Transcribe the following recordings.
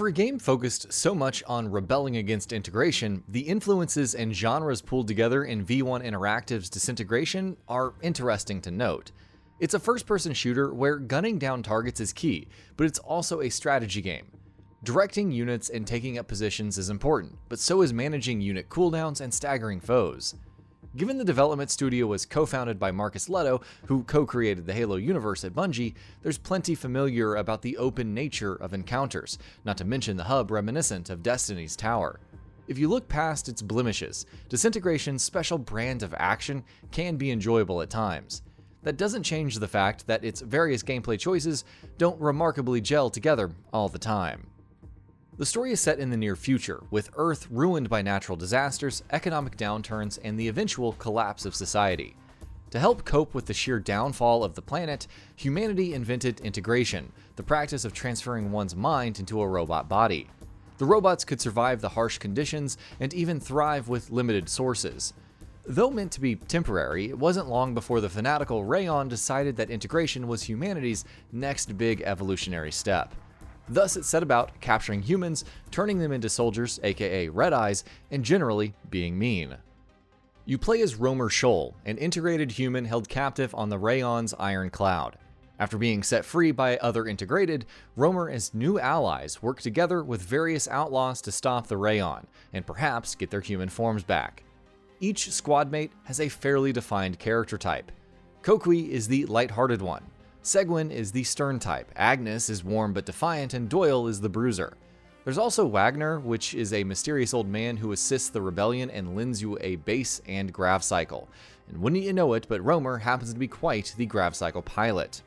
For a game focused so much on rebelling against integration, the influences and genres pulled together in V1 Interactive's Disintegration are interesting to note. It's a first-person shooter where gunning down targets is key, but it's also a strategy game. Directing units and taking up positions is important, but so is managing unit cooldowns and staggering foes. Given the development studio was co-founded by Marcus Leto, who co-created the Halo universe at Bungie, there's plenty familiar about the open nature of encounters, not to mention the hub reminiscent of Destiny's Tower. If you look past its blemishes, Disintegration's special brand of action can be enjoyable at times. That doesn't change the fact that its various gameplay choices don't remarkably gel together all the time. The story is set in the near future, with Earth ruined by natural disasters, economic downturns, and the eventual collapse of society. To help cope with the sheer downfall of the planet, humanity invented integration, the practice of transferring one's mind into a robot body. The robots could survive the harsh conditions and even thrive with limited sources. Though meant to be temporary, it wasn't long before the fanatical Rayon decided that integration was humanity's next big evolutionary step. Thus, it set about capturing humans, turning them into soldiers, aka Red Eyes, and generally being mean. You play as Romer Shoal, an integrated human held captive on the Rayon's Iron Cloud. After being set free by other integrated, Romer and his new allies work together with various outlaws to stop the Rayon, and perhaps get their human forms back. Each squadmate has a fairly defined character type. Kokui is the lighthearted one. Seguin is the stern type, Agnes is warm but defiant, and Doyle is the bruiser. There's also Wagner, which is a mysterious old man who assists the rebellion and lends you a base and grav cycle. And wouldn't you know it, but Romer happens to be quite the grav cycle pilot.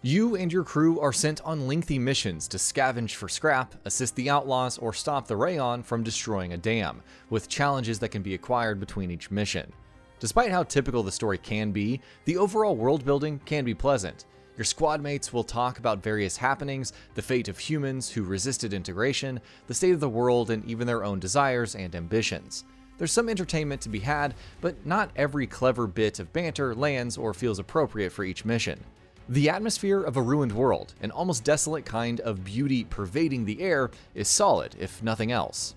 You and your crew are sent on lengthy missions to scavenge for scrap, assist the outlaws, or stop the Rayon from destroying a dam, with challenges that can be acquired between each mission. Despite how typical the story can be, the overall world building can be pleasant. Your squad mates will talk about various happenings, the fate of humans who resisted integration, the state of the world, and even their own desires and ambitions. There's some entertainment to be had, but not every clever bit of banter lands or feels appropriate for each mission. The atmosphere of a ruined world, an almost desolate kind of beauty pervading the air, is solid, if nothing else.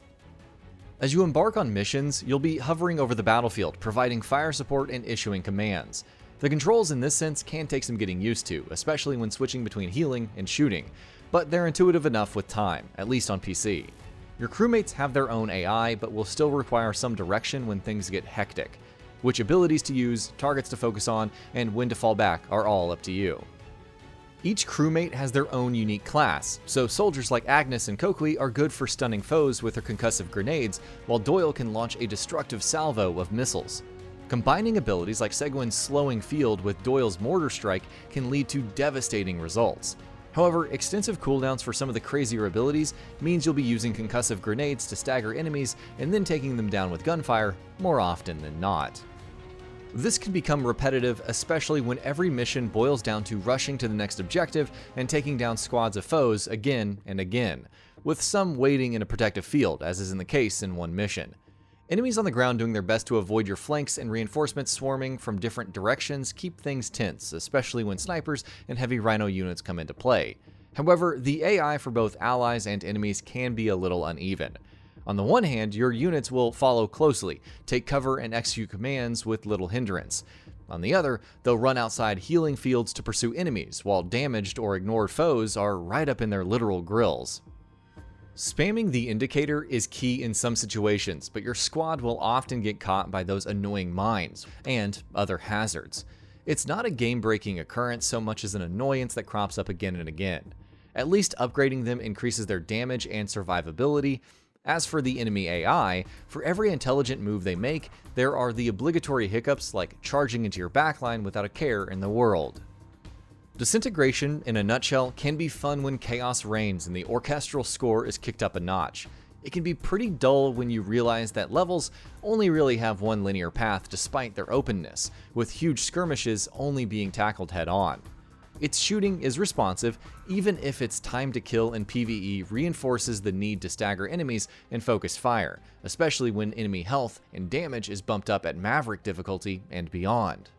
As you embark on missions, you'll be hovering over the battlefield, providing fire support and issuing commands. The controls in this sense can take some getting used to, especially when switching between healing and shooting, but they're intuitive enough with time, at least on PC. Your crewmates have their own AI, but will still require some direction when things get hectic. Which abilities to use, targets to focus on, and when to fall back are all up to you. Each crewmate has their own unique class, so soldiers like Agnes and Kokui are good for stunning foes with their concussive grenades, while Doyle can launch a destructive salvo of missiles. Combining abilities like Seguin's slowing field with Doyle's mortar strike can lead to devastating results. However, extensive cooldowns for some of the crazier abilities means you'll be using concussive grenades to stagger enemies and then taking them down with gunfire more often than not. This can become repetitive, especially when every mission boils down to rushing to the next objective and taking down squads of foes again and again, with some waiting in a protective field, as is in the case in one mission. Enemies on the ground doing their best to avoid your flanks and reinforcements swarming from different directions keep things tense, especially when snipers and heavy rhino units come into play. However, the AI for both allies and enemies can be a little uneven. On the one hand, your units will follow closely, take cover and execute commands with little hindrance. On the other, they'll run outside healing fields to pursue enemies, while damaged or ignored foes are right up in their literal grills. Spamming the indicator is key in some situations, but your squad will often get caught by those annoying mines and other hazards. It's not a game-breaking occurrence so much as an annoyance that crops up again and again. At least upgrading them increases their damage and survivability. As for the enemy AI, for every intelligent move they make, there are the obligatory hiccups like charging into your backline without a care in the world. Disintegration, in a nutshell, can be fun when chaos reigns and the orchestral score is kicked up a notch. It can be pretty dull when you realize that levels only really have one linear path despite their openness, with huge skirmishes only being tackled head-on. Its shooting is responsive, even if its time to kill in PvE reinforces the need to stagger enemies and focus fire, especially when enemy health and damage is bumped up at Maverick difficulty and beyond.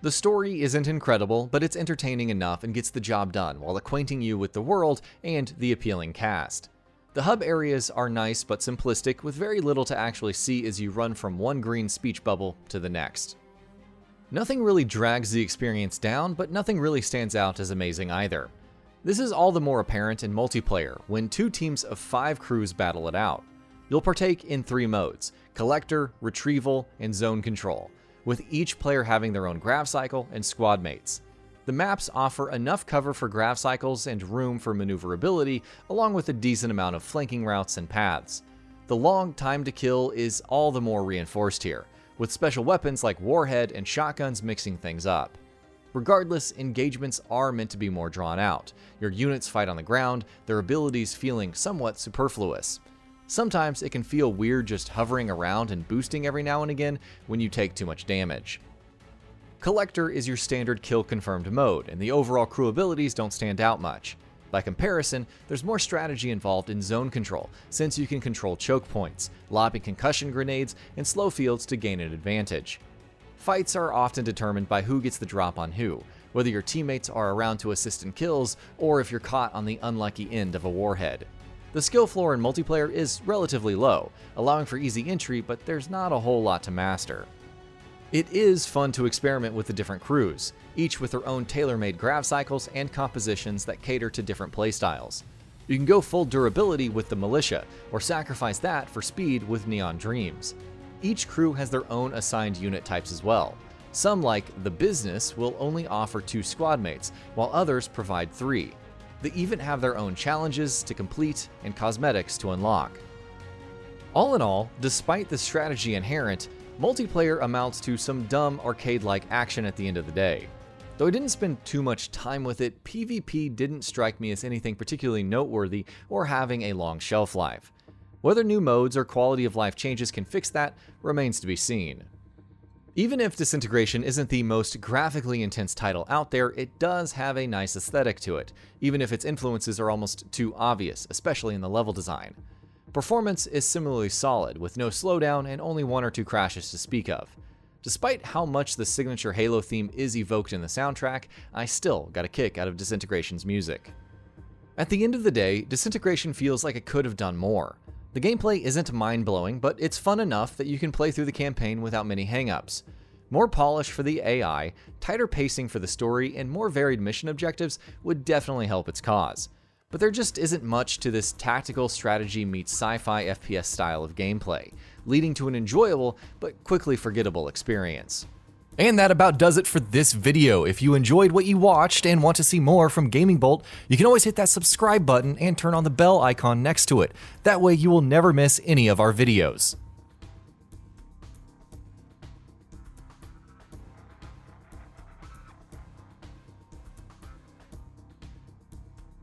The story isn't incredible, but it's entertaining enough and gets the job done while acquainting you with the world and the appealing cast. The hub areas are nice but simplistic, with very little to actually see as you run from one green speech bubble to the next. Nothing really drags the experience down, but nothing really stands out as amazing either. This is all the more apparent in multiplayer, when 2 teams of 5 crews battle it out. You'll partake in 3 modes: Collector, Retrieval, and Zone Control, with each player having their own grav cycle and squad mates. The maps offer enough cover for grav cycles and room for maneuverability, along with a decent amount of flanking routes and paths. The long time to kill is all the more reinforced here, with special weapons like Warhead and shotguns mixing things up. Regardless, engagements are meant to be more drawn out. Your units fight on the ground, their abilities feeling somewhat superfluous. Sometimes it can feel weird just hovering around and boosting every now and again when you take too much damage. Collector is your standard kill confirmed mode, and the overall crew abilities don't stand out much. By comparison, there's more strategy involved in zone control, since you can control choke points, lobbing concussion grenades, and slow fields to gain an advantage. Fights are often determined by who gets the drop on who, whether your teammates are around to assist in kills, or if you're caught on the unlucky end of a warhead. The skill floor in multiplayer is relatively low, allowing for easy entry, but there's not a whole lot to master. It is fun to experiment with the different crews, each with their own tailor-made grav cycles and compositions that cater to different playstyles. You can go full durability with the Militia, or sacrifice that for speed with Neon Dreams. Each crew has their own assigned unit types as well. Some, like the Business, will only offer 2 squad mates, while others provide 3. They even have their own challenges to complete and cosmetics to unlock. All in all, despite the strategy inherent, multiplayer amounts to some dumb arcade-like action at the end of the day. Though I didn't spend too much time with it, PvP didn't strike me as anything particularly noteworthy or having a long shelf life. Whether new modes or quality of life changes can fix that remains to be seen. Even if Disintegration isn't the most graphically intense title out there, it does have a nice aesthetic to it, even if its influences are almost too obvious, especially in the level design. Performance is similarly solid, with no slowdown and only 1 or 2 crashes to speak of. Despite how much the signature Halo theme is evoked in the soundtrack, I still got a kick out of Disintegration's music. At the end of the day, Disintegration feels like it could have done more. The gameplay isn't mind-blowing, but it's fun enough that you can play through the campaign without many hang-ups. More polish for the AI, tighter pacing for the story, and more varied mission objectives would definitely help its cause. But there just isn't much to this tactical strategy meets sci-fi FPS style of gameplay, leading to an enjoyable but quickly forgettable experience. And that about does it for this video. If you enjoyed what you watched and want to see more from GamingBolt, you can always hit that subscribe button and turn on the bell icon next to it. That way you will never miss any of our videos.